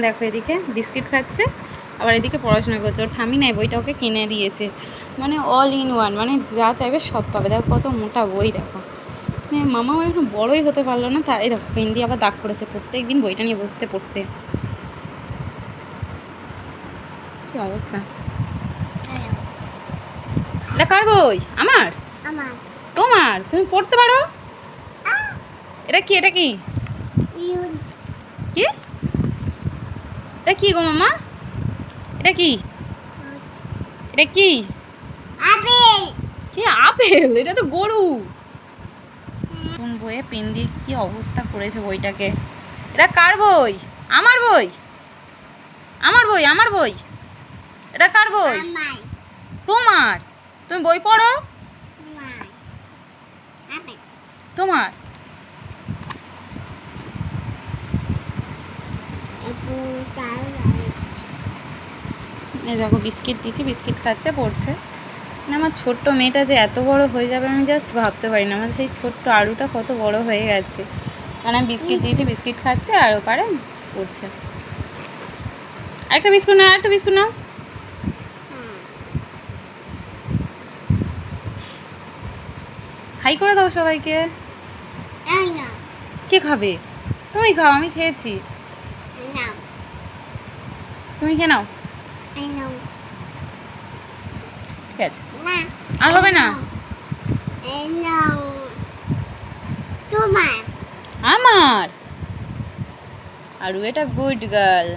দেখো এদিকে বিস্কিট খাচ্ছে, আবার এদিকে পড়াশোনা করছে। ওর ঠামি নেই, বইটা ওকে কিনে দিয়েছে, মানে অল ইন ওয়ান, মানে যা চাইবে সব পাবে। দেখো কত মোটা বই, দেখো মামাও এখন বড়ই হতে পারলো না, তাই দেখো পেন দিয়ে আবার দাগ করেছে, প্রত্যেক দিন বইটা নিয়ে বসতে পড়তে। কি অবস্থা! এটা কার বই? আমার? তোমার? তুমি পড়তে পারো? এটা কি? এটা কি কি এটা কি গো মামা? এটা কি? এটা কি? কি আপেল? এটা তো গরু। কোন বইয়ে পেন দিয়ে কি অবস্থা করেছে বইটাকে। এটা কার বই? আমার বই, আমার বই, আমার বই। এটা কার বই? তোমার? তুমি বই পড়ো? তোমার? এই দেখো বিস্কিট দিয়েছি, বিস্কিট খাচ্ছে, পড়ছে। মানে আমার ছোট্ট মেয়েটা যে এত বড় হয়ে যাবে আমি জাস্ট ভাবতে পারি না। আমার সেই ছোট্ট আলুটা কত বড় হয়ে গেছে। মানে আমি বিস্কিট দিয়েছি, বিস্কিট খাচ্ছে, আর ওপারে পড়ছে। একটা বিস্কুট নাও, একটা বিস্কুট নাও। হাই করে দাও সবাইকে। কে খাবে? তুমি খাও, আমি খেয়েছি। তুমি খেয়ে নাও। ঠিক আছে, আর হবে না। আমার আর এটা গুড গার্ল।